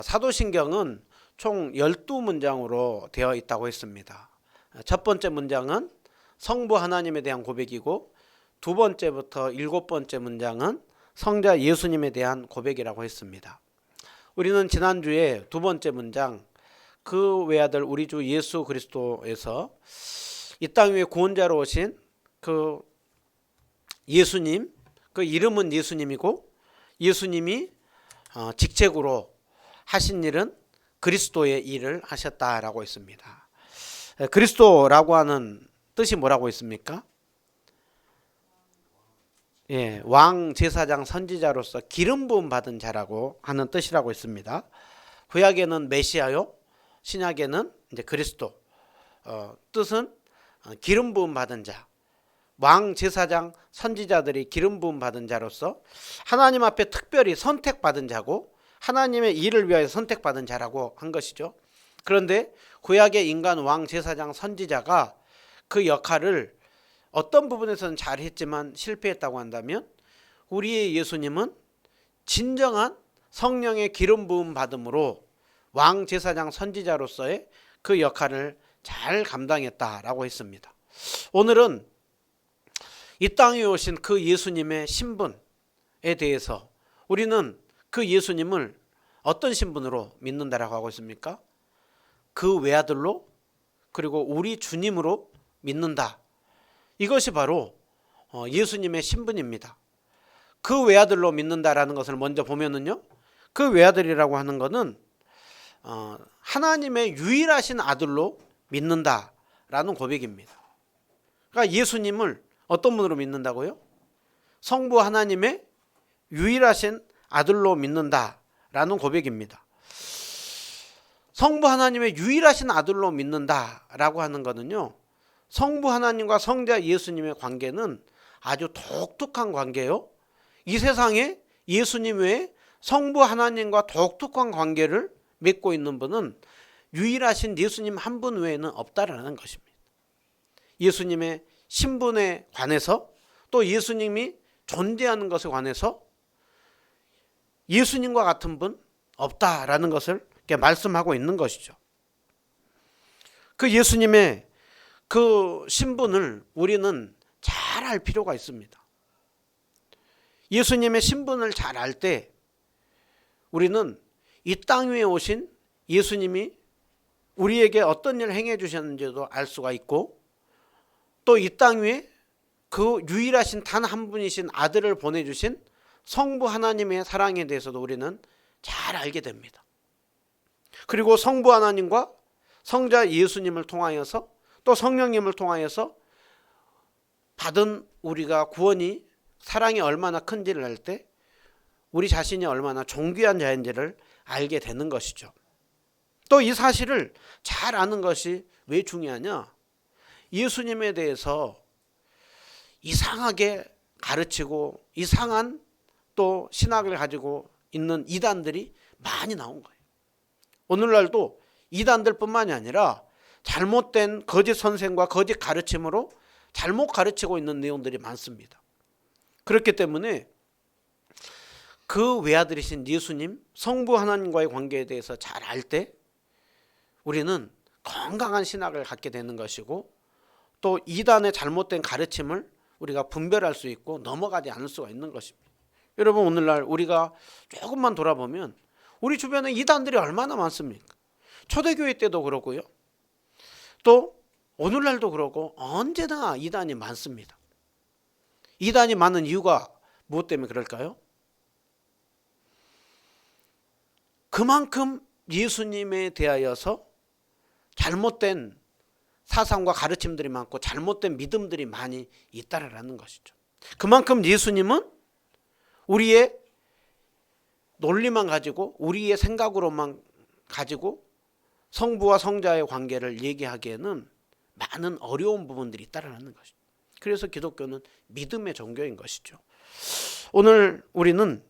사도신경은 총 12문장으로 되어 있다고 했습니다. 첫 번째 문장은 성부 하나님에 대한 고백이고, 두 번째부터 일곱 번째 문장은 성자 예수님에 대한 고백이라고 했습니다. 우리는 지난주에 두 번째 문장, 그 외아들 우리 주 예수 그리스도에서 이 땅 위에 구원자로 오신 그 예수님, 그 이름은 예수님이고, 예수님이 직책으로 하신 일은 그리스도의 일을 하셨다라고 했습니다. 그리스도라고 하는 뜻이 뭐라고 했습니까? 왕, 제사장, 선지자로서 기름 부음 받은 자라고 하는 뜻이라고 했습니다. 구약에는 메시아요, 신약에는 이제 그리스도. 뜻은 기름 부음 받은 자. 왕, 제사장, 선지자들이 기름 부음 받은 자로서 하나님 앞에 특별히 선택받은 자고, 하나님의 일을 위하여 선택받은 자라고 한 것이죠. 그런데 구약의 인간 왕, 제사장, 선지자가 그 역할을 어떤 부분에서는 잘했지만 실패했다고 한다면, 우리의 예수님은 진정한 성령의 기름 부음 받음으로 왕, 제사장, 선지자로서의 그 역할을 잘 감당했다라고 했습니다. 오늘은 이 땅에 오신 그 예수님의 신분에 대해서 우리는 그 예수님을 어떤 신분으로 믿는다라고 하고 있습니까? 그 외아들로, 그리고 우리 주님으로 믿는다. 이것이 바로 예수님의 신분입니다. 그 외아들로 믿는다라는 것을 먼저 보면은요, 그 외아들이라고 하는 것은 하나님의 유일하신 아들로 믿는다라는 고백입니다. 그러니까 예수님을 어떤 분으로 믿는다고요? 성부 하나님의 유일하신 아들로 믿는다라는 고백입니다. 성부 하나님의 유일하신 아들로 믿는다라고 하는 것은요, 성부 하나님과 성자 예수님의 관계는 아주 독특한 관계요. 이 세상에 예수님 외에 성부 하나님과 독특한 관계를 맺고 있는 분은 유일하신 예수님 한 분 외에는 없다라는 것입니다. 예수님의 신분에 관해서, 또 예수님이 존재하는 것에 관해서 예수님과 같은 분 없다라는 것을 이렇게 말씀하고 있는 것이죠. 그 예수님의 그 신분을 우리는 잘 알 필요가 있습니다. 예수님의 신분을 잘 알 때 우리는 이 땅 위에 오신 예수님이 우리에게 어떤 일을 행해 주셨는지도 알 수가 있고, 또 이 땅 위에 그 유일하신 단 한 분이신 아들을 보내주신 성부 하나님의 사랑에 대해서도 우리는 잘 알게 됩니다. 그리고 성부 하나님과 성자 예수님을 통하여서, 또 성령님을 통하여서 받은 우리가 구원이, 사랑이 얼마나 큰지를 알 때 우리 자신이 얼마나 존귀한 자인지를 알게 되는 것이죠. 또 이 사실을 잘 아는 것이 왜 중요하냐? 예수님에 대해서 이상하게 가르치고 이상한 또 신학을 가지고 있는 이단들이 많이 나온 거예요. 오늘날도 이단들 뿐만이 아니라 잘못된 거짓 선생과 거짓 가르침으로 잘못 가르치고 있는 내용들이 많습니다. 그렇기 때문에 그 외아들이신 예수님, 성부 하나님과의 관계에 대해서 잘 알 때 우리는 건강한 신학을 갖게 되는 것이고, 또 이단의 잘못된 가르침을 우리가 분별할 수 있고 넘어가지 않을 수가 있는 것입니다. 여러분, 오늘날 우리가 조금만 돌아보면 우리 주변에 이단들이 얼마나 많습니까? 초대교회 때도 그렇고요, 또 오늘날도 그렇고 언제나 이단이 많습니다. 이단이 많은 이유가 무엇 때문에 그럴까요? 그만큼 예수님에 대하여서 잘못된 사상과 가르침들이 많고 잘못된 믿음들이 많이 있다라는 것이죠. 그만큼 예수님은 우리의 논리만 가지고, 우리의 생각으로만 가지고 성부와 성자의 관계를 얘기하기에는 많은 어려운 부분들이 있다라는 것이죠. 그래서 기독교는 믿음의 종교인 것이죠. 오늘 우리는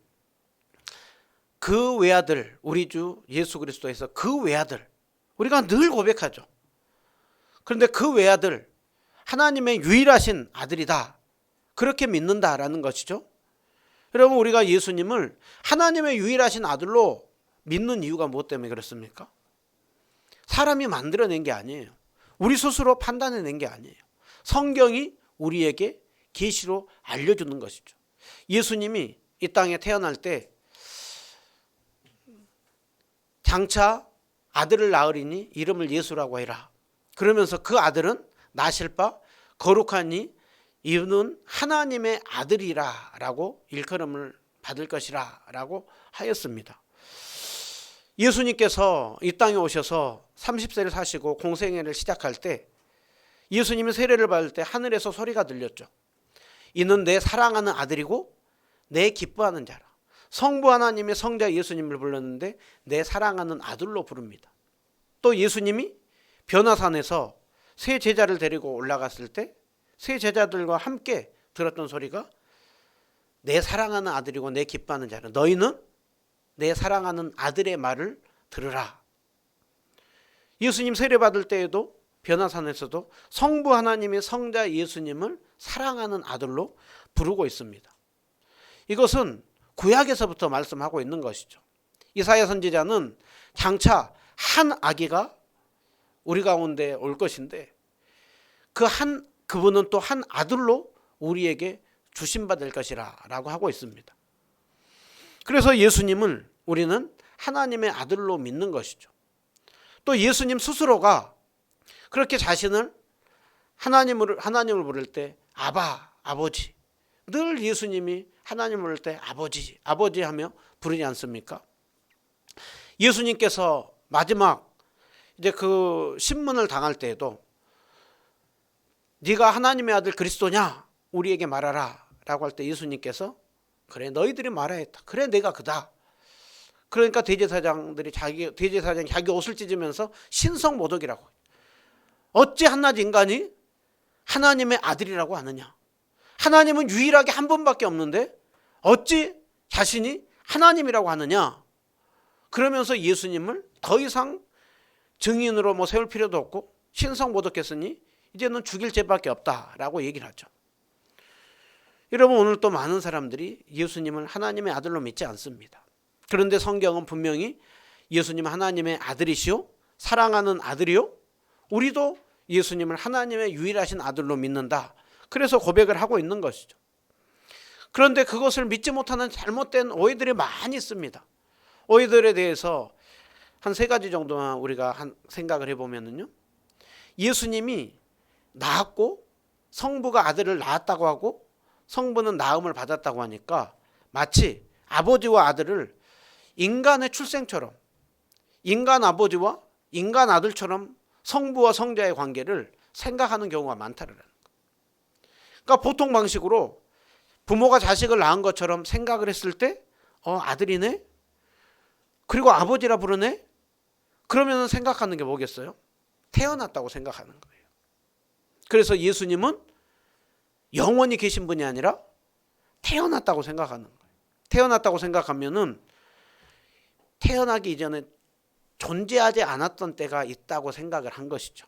그 외아들, 우리 주 예수 그리스도에서 그 외아들, 우리가 늘 고백하죠. 그런데 그 외아들, 하나님의 유일하신 아들이다, 그렇게 믿는다라는 것이죠. 여러분, 우리가 예수님을 하나님의 유일하신 아들로 믿는 이유가 무엇 때문에 그렇습니까? 사람이 만들어낸 게 아니에요. 우리 스스로 판단해낸 게 아니에요. 성경이 우리에게 계시로 알려주는 것이죠. 예수님이 이 땅에 태어날 때 장차 아들을 낳으리니 이름을 예수라고 해라. 그러면서 그 아들은 나실 바 거룩하니 이는 하나님의 아들이라 라고 일컬음을 받을 것이라 라고 하였습니다. 예수님께서 이 땅에 오셔서 30세를 사시고 공생애를 시작할 때 예수님이 세례를 받을 때 하늘에서 소리가 들렸죠. 이는 내 사랑하는 아들이고 내 기뻐하는 자라. 성부 하나님의 성자 예수님을 불렀는데 내 사랑하는 아들로 부릅니다. 또 예수님이 변화산에서 세 제자를 데리고 올라갔을 때 세 제자들과 함께 들었던 소리가 내 사랑하는 아들이고 내 기뻐하는 자라. 너희는 내 사랑하는 아들의 말을 들으라. 예수님 세례 받을 때에도 변화산에서도 성부 하나님의 성자 예수님을 사랑하는 아들로 부르고 있습니다. 이것은 구약에서부터 말씀하고 있는 것이죠. 이사야 선지자는 장차 한 아기가 우리 가운데 올 것인데 그분은 또 한 아들로 우리에게 주심받을 것이라 라고 하고 있습니다. 그래서 예수님을 우리는 하나님의 아들로 믿는 것이죠. 또 예수님 스스로가 그렇게 자신을 하나님을 부를 때 아바, 아버지, 늘 예수님이 하나님을 부를 때 아버지, 아버지 하며 부르지 않습니까? 예수님께서 마지막 이제 그 신문을 당할 때에도 네가 하나님의 아들 그리스도냐 우리에게 말하라 라고 할 때 예수님께서 그래 너희들이 말해야 했다. 그래 내가 그다. 그러니까 대제사장이 자기 옷을 찢으면서 신성모독이라고. 어찌 한낱 인간이 하나님의 아들이라고 하느냐. 하나님은 유일하게 한 분밖에 없는데 어찌 자신이 하나님이라고 하느냐. 그러면서 예수님을 더 이상 증인으로 세울 필요도 없고 신성모독했으니 이제는 죽일 죄밖에 없다라고 얘기를 하죠. 여러분 오늘 또 많은 사람들이 예수님을 하나님의 아들로 믿지 않습니다. 그런데 성경은 분명히 예수님은 하나님의 아들이시오 사랑하는 아들이요 우리도 예수님을 하나님의 유일하신 아들로 믿는다. 그래서 고백을 하고 있는 것이죠. 그런데 그것을 믿지 못하는 잘못된 오해들이 많이 있습니다. 오해들에 대해서 한 3가지 정도만 우리가 생각을 해보면요. 예수님이 낳았고 성부가 아들을 낳았다고 하고 성부는 낳음을 받았다고 하니까 마치 아버지와 아들을 인간의 출생처럼 인간 아버지와 인간 아들처럼 성부와 성자의 관계를 생각하는 경우가 많다는 거예요. 그러니까 보통 방식으로 부모가 자식을 낳은 것처럼 생각을 했을 때 아들이네? 그리고 아버지라 부르네? 그러면 생각하는 게 뭐겠어요? 태어났다고 생각하는 거예요. 그래서 예수님은 영원히 계신 분이 아니라 태어났다고 생각하는 거예요. 태어났다고 생각하면은 태어나기 이전에 존재하지 않았던 때가 있다고 생각을 한 것이죠.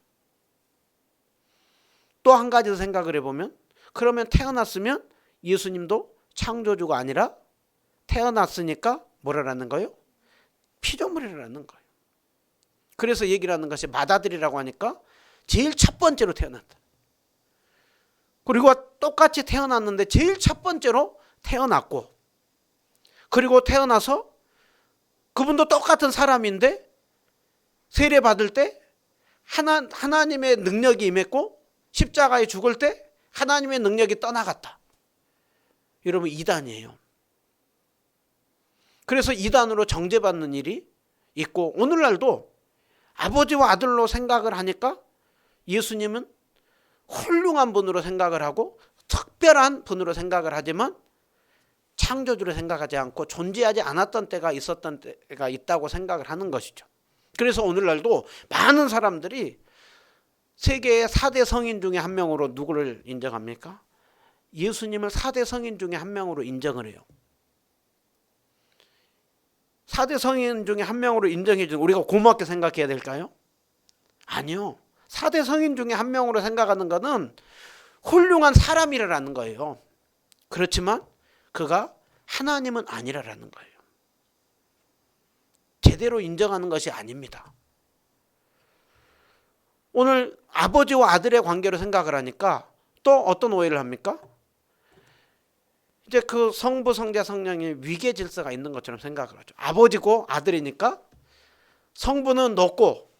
또 한 가지 더 생각을 해보면 그러면 태어났으면 예수님도 창조주가 아니라 태어났으니까 뭐라는 거예요? 피조물이라는 거예요. 그래서 얘기를 하는 것이 맏아들이라고 하니까 제일 첫 번째로 태어났다. 그리고 똑같이 태어났는데 제일 첫 번째로 태어났고 그리고 태어나서 그분도 똑같은 사람인데 세례 받을 때 하나님의 능력이 임했고 십자가에 죽을 때 하나님의 능력이 떠나갔다. 여러분 이단이에요. 그래서 이단으로 정죄받는 일이 있고 오늘날도 아버지와 아들로 생각을 하니까 예수님은 훌륭한 분으로 생각을 하고 특별한 분으로 생각을 하지만 창조주로 생각하지 않고 존재하지 않았던 때가 있었던 때가 있다고 생각을 하는 것이죠. 그래서 오늘날도 많은 사람들이 세계의 4대 성인 중에 한 명으로 누구를 인정합니까? 예수님을 4대 성인 중에 한 명으로 인정을 해요. 4대 성인 중에 한 명으로 인정해 주는 우리가 고맙게 생각해야 될까요? 아니요. 4대 성인 중에 한 명으로 생각하는 것은 훌륭한 사람이라는 거예요. 그렇지만 그가 하나님은 아니라는 거예요. 제대로 인정하는 것이 아닙니다. 오늘 아버지와 아들의 관계로 생각을 하니까 또 어떤 오해를 합니까? 이제 그 성부, 성자, 성령의 위계 질서가 있는 것처럼 생각을 하죠. 아버지고 아들이니까 성부는 높고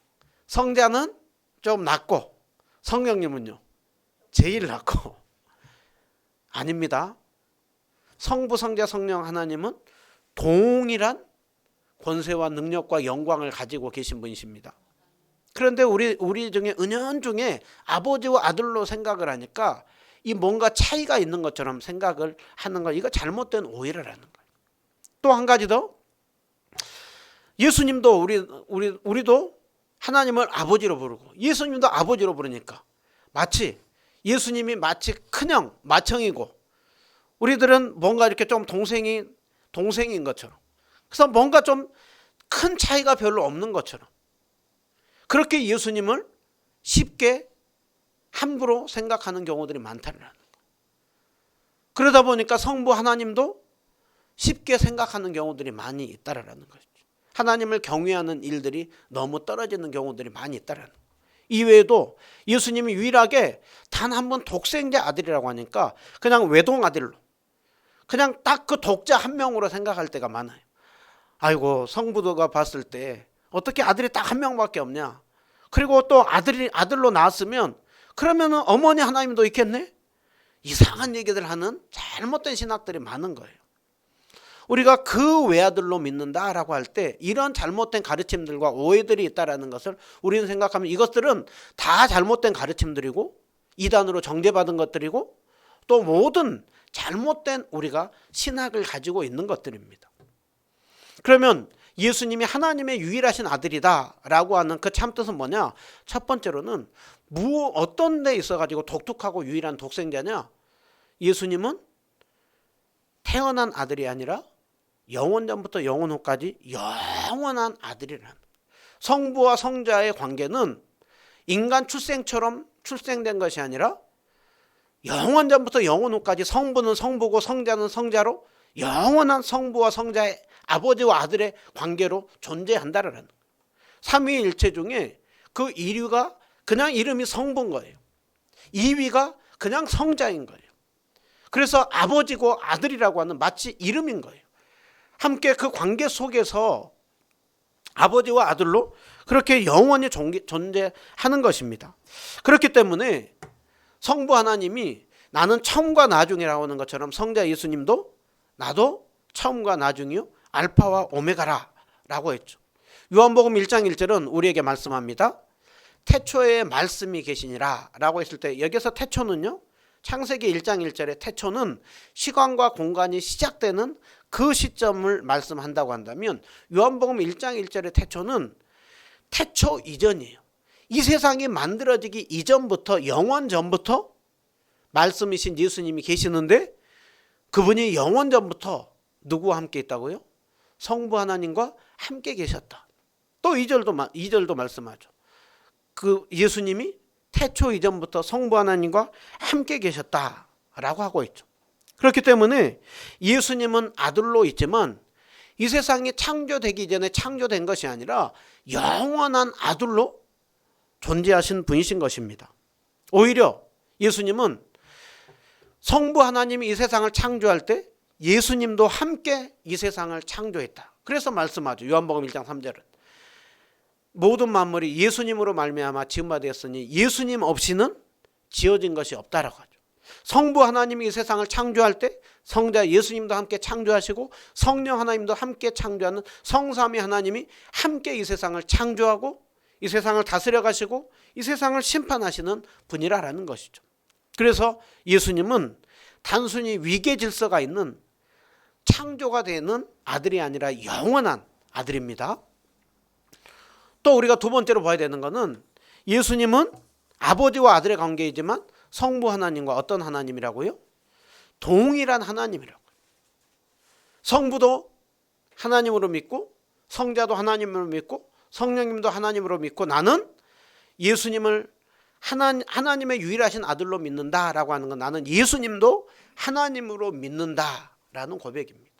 성자는 좀 낮고 성령님은요 제일 낮고. 아닙니다. 성부, 성자, 성령 하나님은 동일한 권세와 능력과 영광을 가지고 계신 분이십니다. 그런데 우리 중에 은연중에 아버지와 아들로 생각을 하니까 이 뭔가 차이가 있는 것처럼 생각을 하는 거, 이거 잘못된 오해라는 거예요. 또 한 가지 더, 예수님도 우리도 하나님을 아버지로 부르고 예수님도 아버지로 부르니까 예수님이 마치 큰형, 맏형이고 우리들은 뭔가 이렇게 좀 동생인 것처럼, 그래서 뭔가 좀 큰 차이가 별로 없는 것처럼 그렇게 예수님을 쉽게 함부로 생각하는 경우들이 많다는 거예요. 그러다 보니까 성부 하나님도 쉽게 생각하는 경우들이 많이 있다라는 거죠. 하나님을 경외하는 일들이 너무 떨어지는 경우들이 많이 있다라는 거예요. 이외에도 예수님이 유일하게 단 한 번 독생자 아들이라고 하니까 그냥 외동 아들로, 그냥 딱 그 독자 한 명으로 생각할 때가 많아요. 아이고, 성부도가 봤을 때 어떻게 아들이 딱 한 명밖에 없냐. 그리고 또 아들로 낳았으면 그러면은 어머니 하나님도 있겠네? 이상한 얘기들 하는 잘못된 신학들이 많은 거예요. 우리가 그 외아들로 믿는다라고 할 때 이런 잘못된 가르침들과 오해들이 있다라는 것을 우리는 생각하면 이것들은 다 잘못된 가르침들이고 이단으로 정죄받은 것들이고 또 모든 잘못된 우리가 신학을 가지고 있는 것들입니다. 그러면 예수님이 하나님의 유일하신 아들이다라고 하는 그 참뜻은 뭐냐? 첫 번째로는 어떤 데 있어가지고 독특하고 유일한 독생자냐? 예수님은 태어난 아들이 아니라 영원전부터 영원 후까지 영원한 아들이라는, 성부와 성자의 관계는 인간 출생처럼 출생된 것이 아니라 영원전부터 영원 후까지 성부는 성부고 성자는 성자로 영원한 성부와 성자의 아버지와 아들의 관계로 존재한다라는, 삼위일체 중에 그 1위가 그냥 이름이 성부인 거예요. 2위가 그냥 성자인 거예요. 그래서 아버지고 아들이라고 하는 마치 이름인 거예요. 함께 그 관계 속에서 아버지와 아들로 그렇게 영원히 존재하는 것입니다. 그렇기 때문에 성부 하나님이 나는 처음과 나중이라고 하는 것처럼 성자 예수님도 나도 처음과 나중이요 알파와 오메가라 라고 했죠. 요한복음 1장 1절은 우리에게 말씀합니다. 태초에 말씀이 계시니라 라고 했을 때 여기서 태초는요, 창세기 1장 1절의 태초는 시간과 공간이 시작되는 그 시점을 말씀한다고 한다면 요한복음 1장 1절의 태초는 태초 이전이에요. 이 세상이 만들어지기 이전부터, 영원 전부터 말씀이신 예수님이 계시는데 그분이 영원 전부터 누구와 함께 있다고요? 성부 하나님과 함께 계셨다. 또 2절도 말씀하죠. 그 예수님이 태초 이전부터 성부 하나님과 함께 계셨다라고 하고 있죠. 그렇기 때문에 예수님은 아들로 있지만 이 세상이 창조되기 전에 창조된 것이 아니라 영원한 아들로 존재하신 분이신 것입니다. 오히려 예수님은 성부 하나님이 이 세상을 창조할 때 예수님도 함께 이 세상을 창조했다. 그래서 말씀하죠. 요한복음 1장 3절은 모든 만물이 예수님으로 말미암아 지은 바 되었으니 예수님 없이는 지어진 것이 없다라고 하죠. 성부 하나님이 이 세상을 창조할 때 성자 예수님도 함께 창조하시고 성령 하나님도 함께 창조하는 성삼위 하나님이 함께 이 세상을 창조하고 이 세상을 다스려 가시고 이 세상을 심판하시는 분이라는 것이죠. 그래서 예수님은 단순히 위계 질서가 있는 창조가 되는 아들이 아니라 영원한 아들입니다. 또 우리가 두 번째로 봐야 되는 것은 예수님은 아버지와 아들의 관계이지만 성부 하나님과 어떤 하나님이라고요? 동일한 하나님이라고. 성부도 하나님으로 믿고 성자도 하나님으로 믿고 성령님도 하나님으로 믿고 나는 예수님을 하나님의 유일하신 아들로 믿는다라고 하는 건 나는 예수님도 하나님으로 믿는다라는 고백입니다.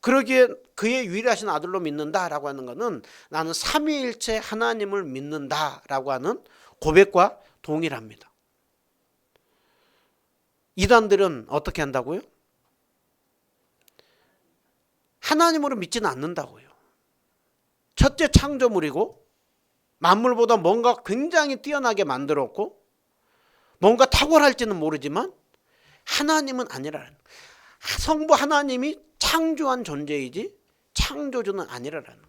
그러기에 그의 유일하신 아들로 믿는다라고 하는 것은 나는 삼위일체 하나님을 믿는다라고 하는 고백과 동일합니다. 이단들은 어떻게 한다고요? 하나님으로 믿지는 않는다고요. 첫째 창조물이고 만물보다 뭔가 굉장히 뛰어나게 만들었고 뭔가 탁월할지는 모르지만 하나님은 아니라는 거예요. 성부 하나님이 창조한 존재이지 창조주는 아니라는 거예요.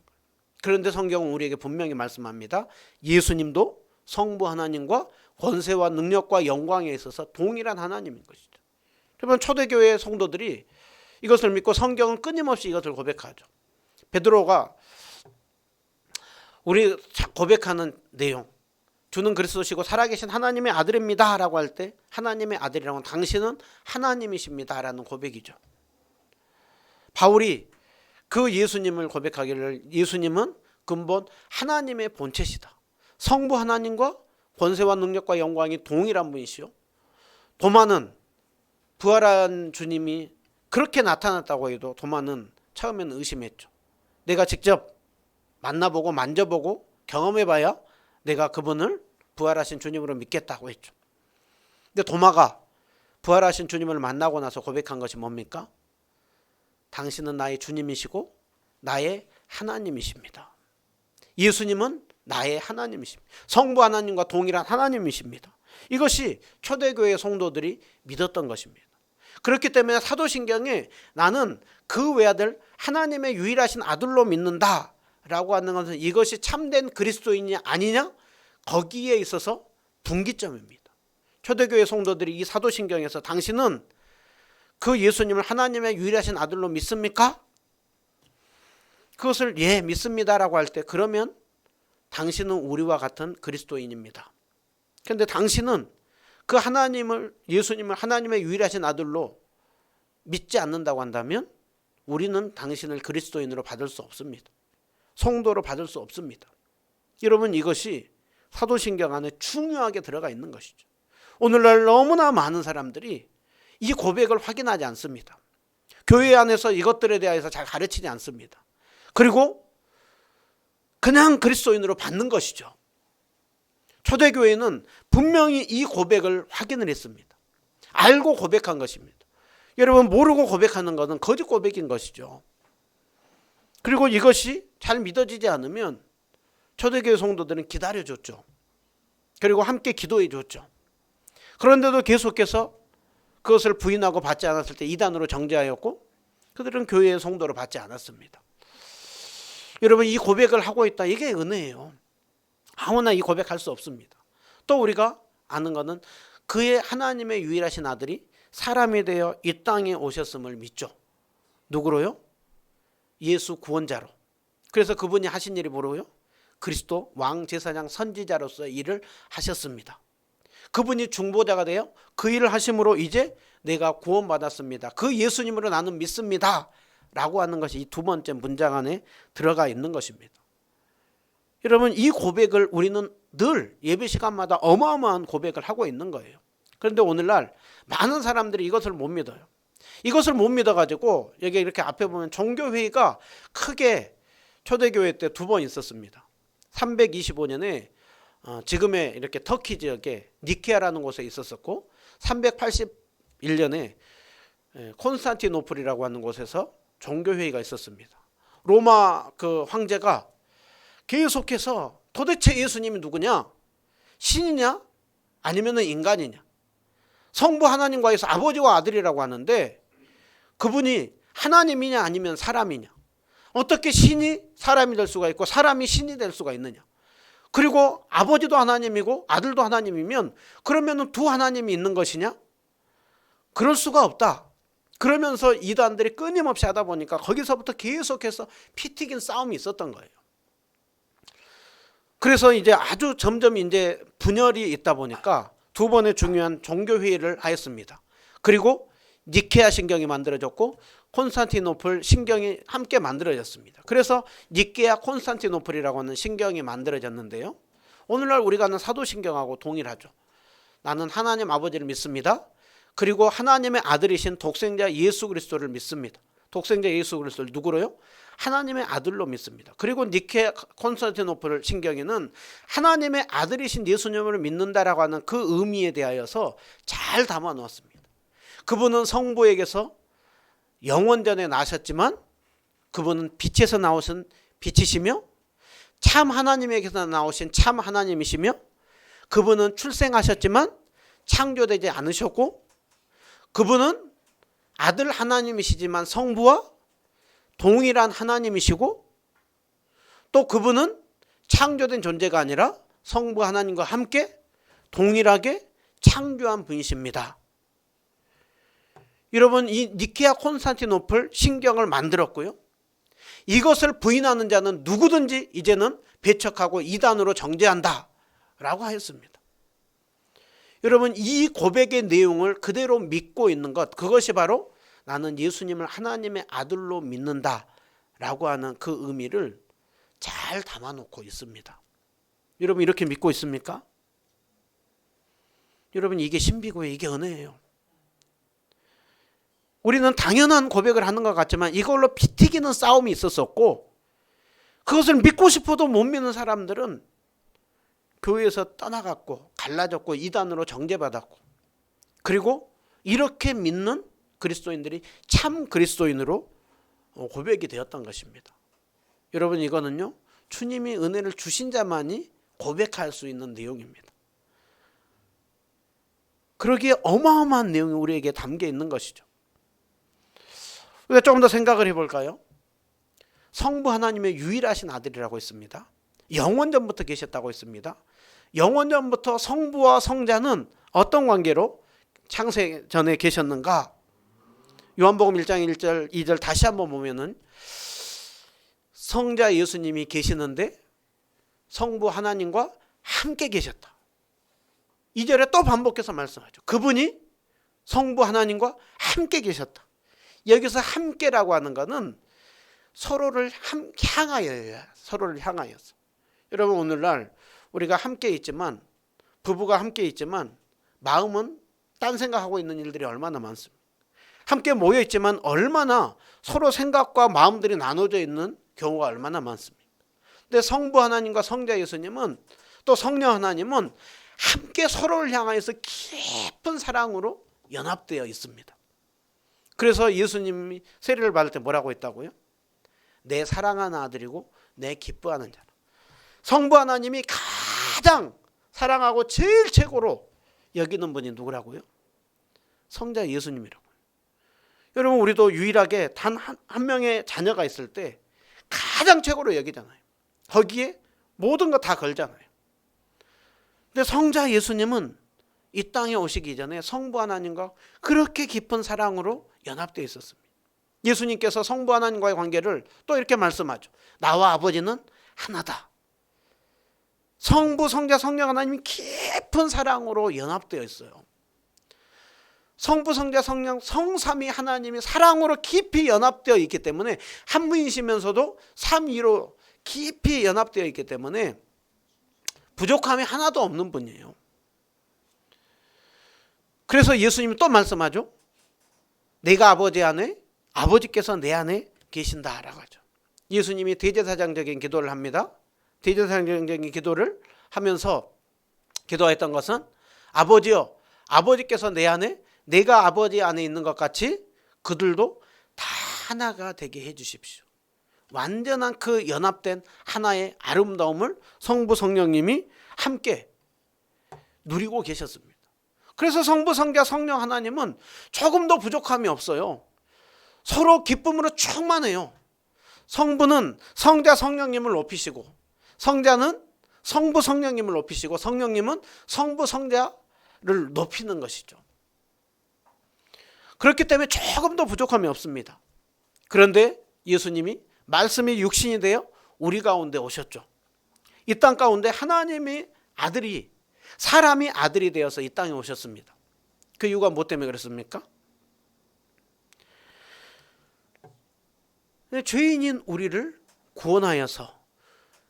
그런데 성경은 우리에게 분명히 말씀합니다. 예수님도 성부 하나님과 권세와 능력과 영광에 있어서 동일한 하나님인 것이죠. 그러면 초대교회 성도들이 이것을 믿고 성경은 끊임없이 이것을 고백하죠. 베드로가 우리 고백하는 내용, 주는 그리스도시고 살아계신 하나님의 아들입니다 라고 할 때 하나님의 아들이라고 하면 당신은 하나님이십니다 라는 고백이죠. 바울이 그 예수님을 고백하기를 예수님은 근본 하나님의 본체시다. 성부 하나님과 권세와 능력과 영광이 동일한 분이시요. 도마는 부활한 주님이 그렇게 나타났다고 해도 도마는 처음에는 의심했죠. 내가 직접 만나보고 만져보고 경험해봐야 내가 그분을 부활하신 주님으로 믿겠다고 했죠. 근데 도마가 부활하신 주님을 만나고 나서 고백한 것이 뭡니까? 당신은 나의 주님이시고 나의 하나님이십니다. 예수님은 나의 하나님이십니다. 성부 하나님과 동일한 하나님이십니다. 이것이 초대교회 성도들이 믿었던 것입니다. 그렇기 때문에 사도신경에 나는 그 외아들 하나님의 유일하신 아들로 믿는다 라고 하는 것은 이것이 참된 그리스도인이 아니냐? 거기에 있어서 분기점입니다. 초대교회 성도들이 이 사도신경에서 당신은 그 예수님을 하나님의 유일하신 아들로 믿습니까? 그것을 예 믿습니다라고 할 때 그러면 당신은 우리와 같은 그리스도인입니다. 그런데 당신은 그 하나님을 예수님을 하나님의 유일하신 아들로 믿지 않는다고 한다면 우리는 당신을 그리스도인으로 받을 수 없습니다. 성도로 받을 수 없습니다. 여러분 이것이 사도신경 안에 중요하게 들어가 있는 것이죠. 오늘날 너무나 많은 사람들이 이 고백을 확인하지 않습니다. 교회 안에서 이것들에 대해서 잘 가르치지 않습니다. 그리고 그냥 그리스도인으로 받는 것이죠. 초대교회는 분명히 이 고백을 확인을 했습니다. 알고 고백한 것입니다. 여러분 모르고 고백하는 것은 거짓 고백인 것이죠. 그리고 이것이 잘 믿어지지 않으면 초대교회 성도들은 기다려줬죠. 그리고 함께 기도해줬죠. 그런데도 계속해서 그것을 부인하고 받지 않았을 때 이단으로 정죄하였고 그들은 교회의 성도로 받지 않았습니다. 여러분 이 고백을 하고 있다. 이게 은혜예요. 아무나 이 고백할 수 없습니다. 또 우리가 아는 것은 그의 하나님의 유일하신 아들이 사람이 되어 이 땅에 오셨음을 믿죠. 누구로요? 예수 구원자로. 그래서 그분이 하신 일이 뭐로요? 그리스도 왕 제사장 선지자로서 일을 하셨습니다. 그분이 중보자가 되어 그 일을 하심으로 이제 내가 구원받았습니다. 그 예수님으로 나는 믿습니다. 라고 하는 것이 이 두 번째 문장 안에 들어가 있는 것입니다. 여러분 이 고백을 우리는 늘 예배 시간마다 어마어마한 고백을 하고 있는 거예요. 그런데 오늘날 많은 사람들이 이것을 못 믿어요. 이것을 못 믿어가지고 여기 이렇게 앞에 보면 종교회의가 크게 초대교회 때 두 번 있었습니다. 325년에 지금의 이렇게 터키 지역에 니케아라는 곳에 있었었고 381년에 콘스탄티노플이라고 하는 곳에서 종교회의가 있었습니다. 로마 그 황제가 계속해서 도대체 예수님이 누구냐? 신이냐? 아니면 인간이냐? 성부 하나님과에서 아버지와 아들이라고 하는데 그분이 하나님이냐 아니면 사람이냐? 어떻게 신이 사람이 될 수가 있고 사람이 신이 될 수가 있느냐? 그리고 아버지도 하나님이고 아들도 하나님이면 그러면 두 하나님이 있는 것이냐? 그럴 수가 없다. 그러면서 이단들이 끊임없이 하다 보니까 거기서부터 계속해서 피 튀긴 싸움이 있었던 거예요. 그래서 이제 아주 점점 이제 분열이 있다 보니까 두 번의 중요한 종교회의를 하였습니다. 그리고 니케아 신경이 만들어졌고 콘스탄티노플 신경이 함께 만들어졌습니다. 그래서 니케아 콘스탄티노플이라고 하는 신경이 만들어졌는데요. 오늘날 우리가 하는 사도신경하고 동일하죠. 나는 하나님 아버지를 믿습니다. 그리고 하나님의 아들이신 독생자 예수 그리스도를 믿습니다. 독생자 예수 그리스도를 누구로요? 하나님의 아들로 믿습니다. 그리고 니케아 콘스탄티노플 신경에는 하나님의 아들이신 예수님을 믿는다라고 하는 그 의미에 대하여서 잘 담아 놓았습니다. 그분은 성부에게서 영원전에 나셨지만 그분은 빛에서 나오신 빛이시며 참 하나님에게서 나오신 참 하나님이시며 그분은 출생하셨지만 창조되지 않으셨고 그분은 아들 하나님이시지만 성부와 동일한 하나님이시고 또 그분은 창조된 존재가 아니라 성부 하나님과 함께 동일하게 창조한 분이십니다. 여러분, 이 니케아 콘스탄티노플 신경을 만들었고요. 이것을 부인하는 자는 누구든지 이제는 배척하고 이단으로 정죄한다 라고 하였습니다. 여러분, 이 고백의 내용을 그대로 믿고 있는 것, 그것이 바로 나는 예수님을 하나님의 아들로 믿는다 라고 하는 그 의미를 잘 담아놓고 있습니다. 여러분, 이렇게 믿고 있습니까? 여러분, 이게 신비고요, 이게 은혜예요. 우리는 당연한 고백을 하는 것 같지만 이걸로 피 튀기는 싸움이 있었었고 그것을 믿고 싶어도 못 믿는 사람들은 교회에서 떠나갔고 갈라졌고 이단으로 정죄받았고 그리고 이렇게 믿는 그리스도인들이 참 그리스도인으로 고백이 되었던 것입니다. 여러분, 이거는요 주님이 은혜를 주신 자만이 고백할 수 있는 내용입니다. 그러기에 어마어마한 내용이 우리에게 담겨 있는 것이죠. 우리가 조금 더 생각을 해볼까요? 성부 하나님의 유일하신 아들이라고 했습니다. 영원전부터 계셨다고 했습니다. 영원전부터 성부와 성자는 어떤 관계로 창세 전에 계셨는가? 요한복음 1장 1절 2절 다시 한번 보면은 성자 예수님이 계시는데 성부 하나님과 함께 계셨다. 2절에 또 반복해서 말씀하죠. 그분이 성부 하나님과 함께 계셨다. 여기서 함께라고 하는 것은 서로를 향하여야, 서로를 향하여서. 여러분, 오늘날 우리가 함께 있지만 부부가 함께 있지만 마음은 딴 생각하고 있는 일들이 얼마나 많습니까? 함께 모여 있지만 얼마나 서로 생각과 마음들이 나눠져 있는 경우가 얼마나 많습니까? 근데 성부 하나님과 성자 예수님은 또 성령 하나님은 함께 서로를 향하여서 깊은 사랑으로 연합되어 있습니다. 그래서 예수님이 세례를 받을 때 뭐라고 했다고요? 내 사랑하는 아들이고 내 기뻐하는 자라. 성부 하나님이 가장 사랑하고 제일 최고로 여기는 분이 누구라고요? 성자 예수님이라고요. 여러분, 우리도 유일하게 단 한 명의 자녀가 있을 때 가장 최고로 여기잖아요. 거기에 모든 거 다 걸잖아요. 근데 성자 예수님은 이 땅에 오시기 전에 성부 하나님과 그렇게 깊은 사랑으로 연합되어 있었습니다. 예수님께서 성부 하나님과의 관계를 또 이렇게 말씀하죠. 나와 아버지는 하나다. 성부, 성자, 성령 하나님이 깊은 사랑으로 연합되어 있어요. 성부, 성자, 성령, 성삼위 하나님이 사랑으로 깊이 연합되어 있기 때문에 한 분이시면서도 삼위로 깊이 연합되어 있기 때문에 부족함이 하나도 없는 분이에요. 그래서 예수님이 또 말씀하죠. 내가 아버지 안에, 아버지께서 내 안에 계신다라고 하죠. 예수님이 대제사장적인 기도를 합니다. 대제사장적인 기도를 하면서 기도했던 것은 아버지여, 아버지께서 내 안에, 내가 아버지 안에 있는 것 같이 그들도 다 하나가 되게 해 주십시오. 완전한 그 연합된 하나의 아름다움을 성부 성령님이 함께 누리고 계셨습니다. 그래서 성부 성자 성령 하나님은 조금도 부족함이 없어요. 서로 기쁨으로 충만해요. 성부는 성자 성령님을 높이시고 성자는 성부 성령님을 높이시고 성령님은 성부 성자를 높이는 것이죠. 그렇기 때문에 조금도 부족함이 없습니다. 그런데 예수님이 말씀이 육신이 되어 우리 가운데 오셨죠. 이 땅 가운데 하나님의 아들이, 사람이 아들이 되어서 이 땅에 오셨습니다. 그 이유가 뭐 때문에 그랬습니까? 죄인인 우리를 구원하여서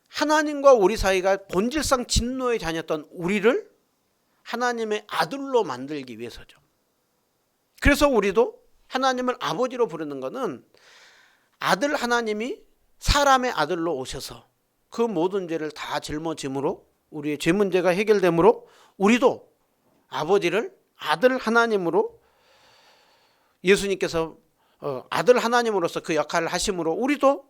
하나님과 우리 사이가 본질상 진노의 자녀였던 우리를 하나님의 아들로 만들기 위해서죠. 그래서 우리도 하나님을 아버지로 부르는 것은 아들 하나님이 사람의 아들로 오셔서 그 모든 죄를 다 짊어짐으로 우리의 죄 문제가 해결되므로 우리도 아버지를 아들 하나님으로 예수님께서 아들 하나님으로서 그 역할을 하심으로 우리도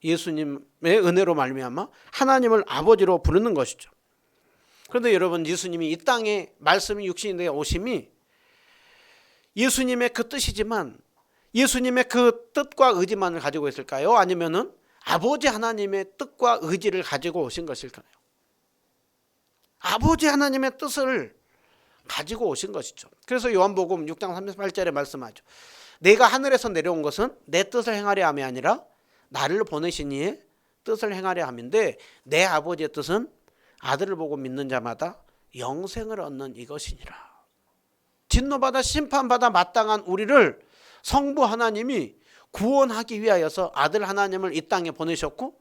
예수님의 은혜로 말미암아 하나님을 아버지로 부르는 것이죠. 그런데 여러분, 예수님이 이 땅에 말씀이 육신이 되어 오심이 예수님의 그 뜻이지만 예수님의 그 뜻과 의지만을 가지고 있을까요? 아니면은 아버지 하나님의 뜻과 의지를 가지고 오신 것일까요? 아버지 하나님의 뜻을 가지고 오신 것이죠. 그래서 요한복음 6장 38절에 말씀하죠. 내가 하늘에서 내려온 것은 내 뜻을 행하려 함이 아니라 나를 보내신 이의 뜻을 행하려 함인데 내 아버지의 뜻은 아들을 보고 믿는 자마다 영생을 얻는 이것이니라. 진노받아 심판받아 마땅한 우리를 성부 하나님이 구원하기 위하여서 아들 하나님을 이 땅에 보내셨고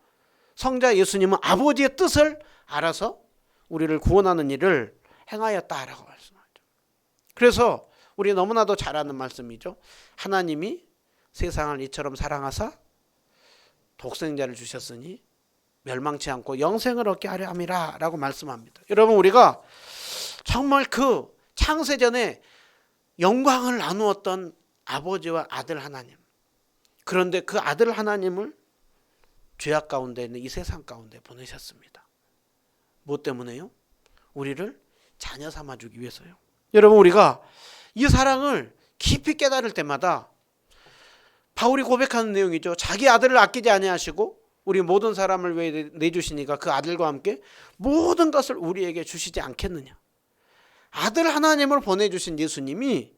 성자 예수님은 아버지의 뜻을 알아서 우리를 구원하는 일을 행하였다라고 말씀하죠. 그래서 우리 너무나도 잘 아는 말씀이죠. 하나님이 세상을 이처럼 사랑하사 독생자를 주셨으니 멸망치 않고 영생을 얻게 하려 함이라 라고 말씀합니다. 여러분, 우리가 정말 그 창세전에 영광을 나누었던 아버지와 아들 하나님, 그런데 그 아들 하나님을 죄악 가운데 있는 이 세상 가운데 보내셨습니다. 무엇 때문에요? 우리를 자녀 삼아주기 위해서요. 여러분, 우리가 이 사랑을 깊이 깨달을 때마다 바울이 고백하는 내용이죠. 자기 아들을 아끼지 아니하시고 우리 모든 사람을 위해 내주시니까 그 아들과 함께 모든 것을 우리에게 주시지 않겠느냐. 아들 하나님을 보내주신 예수님이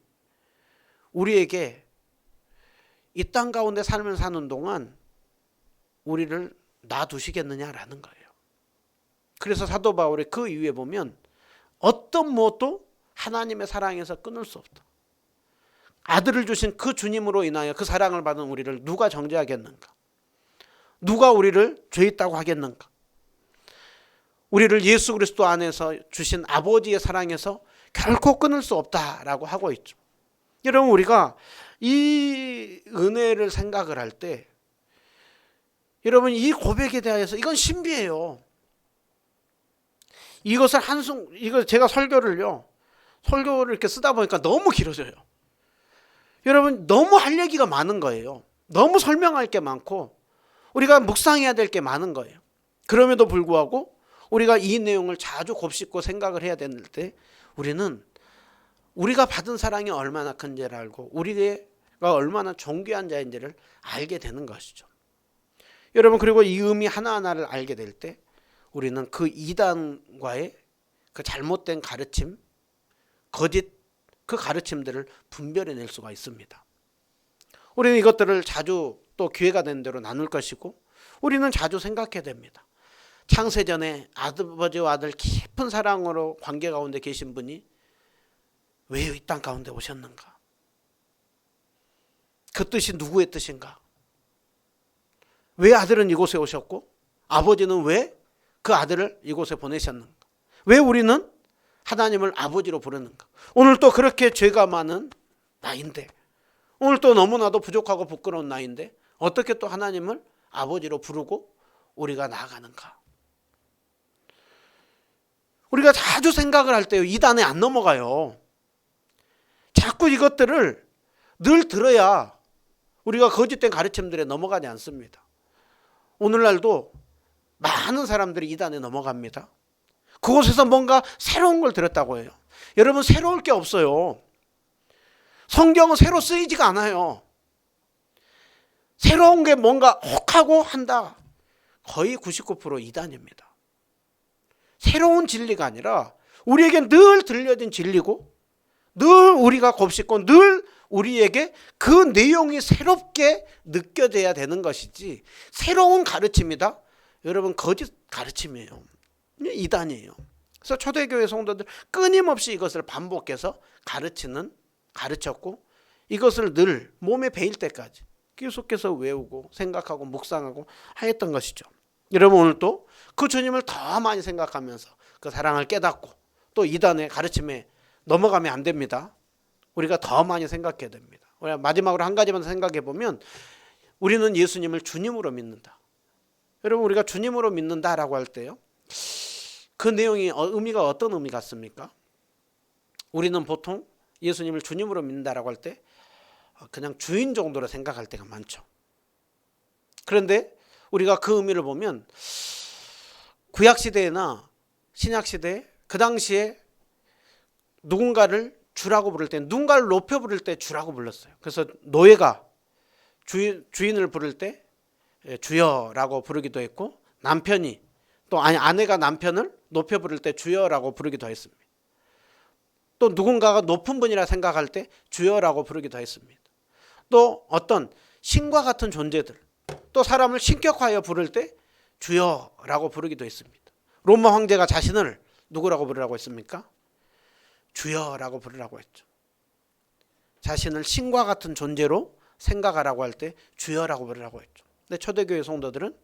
우리에게 이 땅 가운데 삶을 사는 동안 우리를 놔두시겠느냐라는 거예요. 그래서 사도 바울이 그 이후에 보면 어떤 무엇도 하나님의 사랑에서 끊을 수 없다. 아들을 주신 그 주님으로 인하여 그 사랑을 받은 우리를 누가 정죄하겠는가? 누가 우리를 죄 있다고 하겠는가? 우리를 예수 그리스도 안에서 주신 아버지의 사랑에서 결코 끊을 수 없다라고 하고 있죠. 여러분, 우리가 이 은혜를 생각을 할 때 여러분, 이 고백에 대하여서 이건 신비해요. 이것을 이거 제가 설교를 이렇게 쓰다 보니까 너무 길어져요. 여러분, 너무 할 얘기가 많은 거예요. 너무 설명할 게 많고 우리가 묵상해야 될 게 많은 거예요. 그럼에도 불구하고 우리가 이 내용을 자주 곱씹고 생각을 해야 되는 때 우리는 우리가 받은 사랑이 얼마나 큰지를 알고 우리가 얼마나 존귀한 자인지를 알게 되는 것이죠. 여러분, 그리고 이 의미 하나하나를 알게 될 때 우리는 그 이단과의 그 잘못된 가르침, 거짓 그 가르침들을 분별해낼 수가 있습니다. 우리는 이것들을 자주 또 기회가 되는 대로 나눌 것이고 우리는 자주 생각해야 됩니다. 창세전에 아버지와 아들 깊은 사랑으로 관계 가운데 계신 분이 왜 이 땅 가운데 오셨는가? 그 뜻이 누구의 뜻인가? 왜 아들은 이곳에 오셨고 아버지는 왜 그 아들을 이곳에 보내셨는가? 왜 우리는 하나님을 아버지로 부르는가? 오늘 또 그렇게 죄가 많은 나인데, 오늘 또 너무나도 부족하고 부끄러운 나인데 어떻게 또 하나님을 아버지로 부르고 우리가 나아가는가? 우리가 자주 생각을 할 때요, 이단에 안 넘어가요. 자꾸 이것들을 늘 들어야 우리가 거짓된 가르침들에 넘어가지 않습니다. 오늘날도 많은 사람들이 이단에 넘어갑니다. 그곳에서 뭔가 새로운 걸 들었다고 해요. 여러분, 새로울 게 없어요. 성경은 새로 쓰이지가 않아요. 새로운 게 뭔가 혹하고 한다. 거의 99% 이단입니다. 새로운 진리가 아니라 우리에게 늘 들려진 진리고 늘 우리가 곱씹고 늘 우리에게 그 내용이 새롭게 느껴져야 되는 것이지 새로운 가르침이다? 여러분, 거짓 가르침이에요. 이단이에요. 그래서 초대교회 성도들 끊임없이 이것을 반복해서 가르쳤고 이것을 늘 몸에 배일 때까지 계속해서 외우고 생각하고 묵상하고 하였던 것이죠. 여러분, 오늘 또 그 주님을 더 많이 생각하면서 그 사랑을 깨닫고 또 이단의 가르침에 넘어가면 안 됩니다. 우리가 더 많이 생각해야 됩니다. 우리가 마지막으로 한 가지만 생각해 보면 우리는 예수님을 주님으로 믿는다. 여러분, 우리가 주님으로 믿는다라고 할 때요, 그 내용이 의미가 어떤 의미 같습니까? 우리는 보통 예수님을 주님으로 믿는다라고 할 때 그냥 주인 정도로 생각할 때가 많죠. 그런데 우리가 그 의미를 보면 구약시대나 신약시대 그 당시에 누군가를 주라고 부를 때, 누군가를 높여 부를 때 주라고 불렀어요. 그래서 노예가 주인을 부를 때 주여라고 부르기도 했고, 남편이 또 아내가 남편을 높여 부를 때 주여라고 부르기도 했습니다. 또 누군가가 높은 분이라 생각할 때 주여라고 부르기도 했습니다. 또 어떤 신과 같은 존재들, 또 사람을 신격화하여 부를 때 주여라고 부르기도 했습니다. 로마 황제가 자신을 누구라고 부르라고 했습니까? 주여라고 부르라고 했죠. 자신을 신과 같은 존재로 생각하라고 할 때 주여라고 부르라고 했죠. 근데 초대교회 성도들은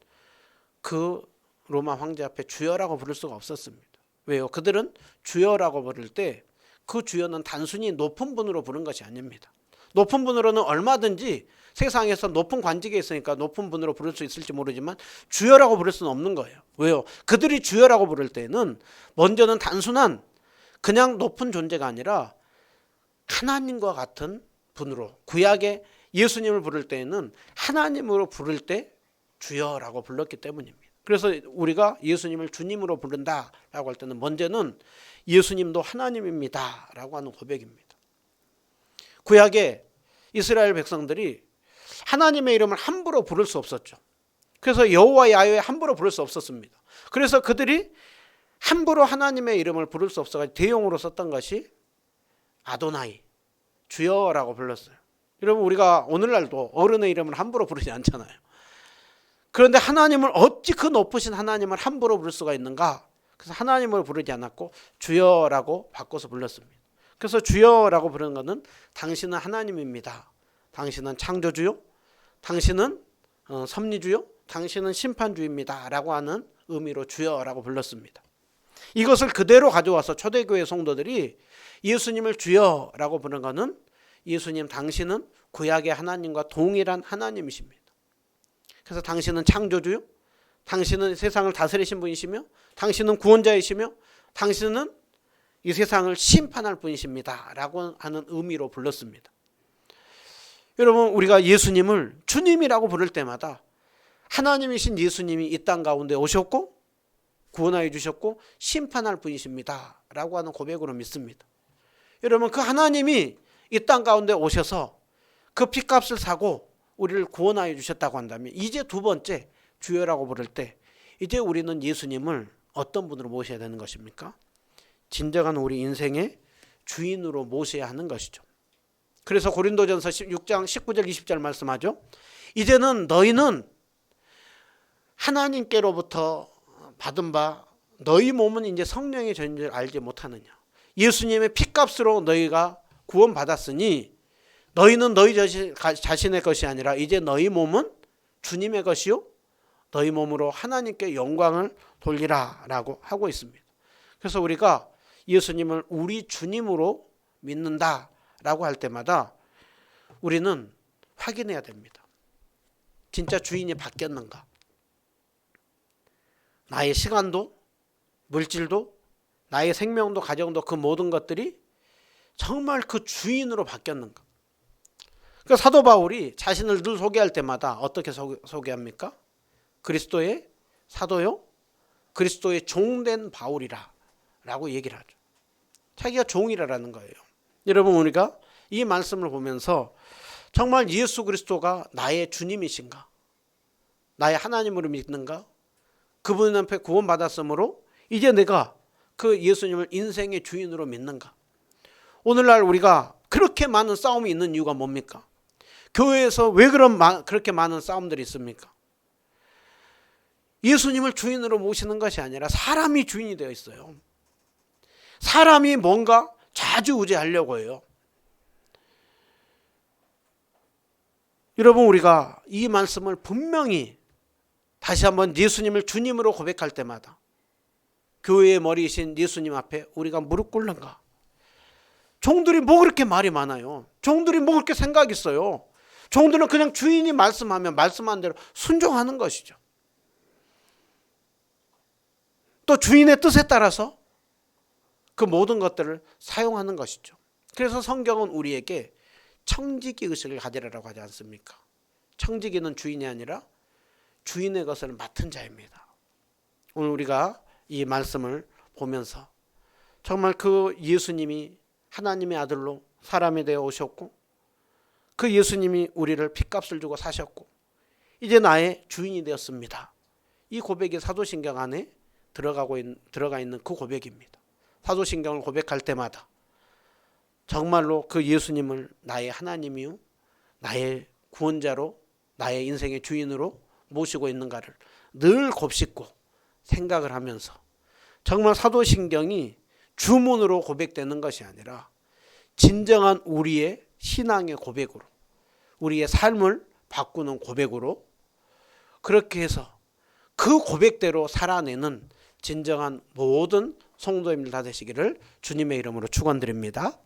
그 로마 황제 앞에 주여라고 부를 수가 없었습니다. 왜요? 그들은 주여라고 부를 때 그 주여는 단순히 높은 분으로 부른 것이 아닙니다. 높은 분으로는 얼마든지 세상에서 높은 관직에 있으니까 높은 분으로 부를 수 있을지 모르지만 주여라고 부를 수는 없는 거예요. 왜요? 그들이 주여라고 부를 때는 먼저는 단순한 그냥 높은 존재가 아니라 하나님과 같은 분으로, 구약의 예수님을 부를 때에는 하나님으로 부를 때 주여라고 불렀기 때문입니다. 그래서 우리가 예수님을 주님으로 부른다라고 할 때는 먼저는 예수님도 하나님입니다라고 하는 고백입니다. 구약의 이스라엘 백성들이 하나님의 이름을 함부로 부를 수 없었죠. 그래서 여호와 야훼 함부로 부를 수 없었습니다. 그래서 그들이 함부로 하나님의 이름을 부를 수 없어서 대용으로 썼던 것이 아도나이, 주여라고 불렀어요. 여러분, 우리가 오늘날도 어른의 이름을 함부로 부르지 않잖아요. 그런데 하나님을 어찌 그 높으신 하나님을 함부로 부를 수가 있는가? 그래서 하나님을 부르지 않았고 주여라고 바꿔서 불렀습니다. 그래서 주여라고 부르는 것은 당신은 하나님입니다. 당신은 창조주요, 당신은 섭리주요, 당신은 심판주입니다 라고 하는 의미로 주여라고 불렀습니다. 이것을 그대로 가져와서 초대교회 성도들이 예수님을 주여라고 부르는 것은 예수님 당신은 구약의 하나님과 동일한 하나님이십니다. 그래서 당신은 창조주요, 당신은 세상을 다스리신 분이시며, 당신은 구원자이시며, 당신은 이 세상을 심판할 분이십니다 라고 하는 의미로 불렀습니다. 여러분, 우리가 예수님을 주님이라고 부를 때마다 하나님이신 예수님이 이 땅 가운데 오셨고 구원하여 주셨고 심판할 분이십니다 라고 하는 고백으로 믿습니다. 여러분, 그 하나님이 이 땅 가운데 오셔서 그 핏값을 사고 우리를 구원하여 주셨다고 한다면, 이제 두 번째 주여라고 부를 때 이제 우리는 예수님을 어떤 분으로 모셔야 되는 것입니까? 진정한 우리 인생의 주인으로 모셔야 하는 것이죠. 그래서 고린도전서 6장 19절 20절 말씀하죠. 이제는 너희는 하나님께로부터 받은 바 너희 몸은 이제 성령의 전인 줄 알지 못하느냐. 예수님의 핏값으로 너희가 구원받았으니 너희는 너희 자신의 것이 아니라 이제 너희 몸은 주님의 것이요 너희 몸으로 하나님께 영광을 돌리라 라고 하고 있습니다. 그래서 우리가 예수님을 우리 주님으로 믿는다라고 할 때마다 우리는 확인해야 됩니다. 진짜 주인이 바뀌었는가? 나의 시간도, 물질도, 나의 생명도, 가정도, 그 모든 것들이 정말 그 주인으로 바뀌었는가? 그러니까 사도 바울이 자신을 늘 소개할 때마다 어떻게 소개합니까? 그리스도의 사도요, 그리스도의 종된 바울이라 라고 얘기를 하죠. 자기가 종이라는 거예요. 여러분, 우리가 이 말씀을 보면서 정말 예수 그리스도가 나의 주님이신가? 나의 하나님으로 믿는가? 그분 앞에 구원받았으므로 이제 내가 그 예수님을 인생의 주인으로 믿는가? 오늘날 우리가 그렇게 많은 싸움이 있는 이유가 뭡니까? 교회에서 왜 그렇게 많은 싸움들이 있습니까? 예수님을 주인으로 모시는 것이 아니라 사람이 주인이 되어 있어요. 사람이 뭔가 좌지우지하려고 해요. 여러분, 우리가 이 말씀을 분명히 다시 한번 예수님을 주님으로 고백할 때마다 교회의 머리이신 예수님 앞에 우리가 무릎 꿇는가? 종들이 뭐 그렇게 말이 많아요? 종들이 뭐 그렇게 생각이 있어요? 종들은 그냥 주인이 말씀하면 말씀한 대로 순종하는 것이죠. 또 주인의 뜻에 따라서 그 모든 것들을 사용하는 것이죠. 그래서 성경은 우리에게 청지기 의식을 가지라고 하지 않습니까? 청지기는 주인이 아니라 주인의 것을 맡은 자입니다. 오늘 우리가 이 말씀을 보면서 정말 그 예수님이 하나님의 아들로 사람이 되어 오셨고 그 예수님이 우리를 핏값을 주고 사셨고 이제 나의 주인이 되었습니다. 이 고백이 사도신경 안에 들어가 있는 그 고백입니다. 사도신경을 고백할 때마다 정말로 그 예수님을 나의 하나님이요 나의 구원자로 나의 인생의 주인으로 모시고 있는가를 늘 곱씹고 생각을 하면서 정말 사도신경이 주문으로 고백되는 것이 아니라 진정한 우리의 신앙의 고백으로 우리의 삶을 바꾸는 고백으로 그렇게 해서 그 고백대로 살아내는 진정한 모든 성도님들 다 되시기를 주님의 이름으로 축원드립니다.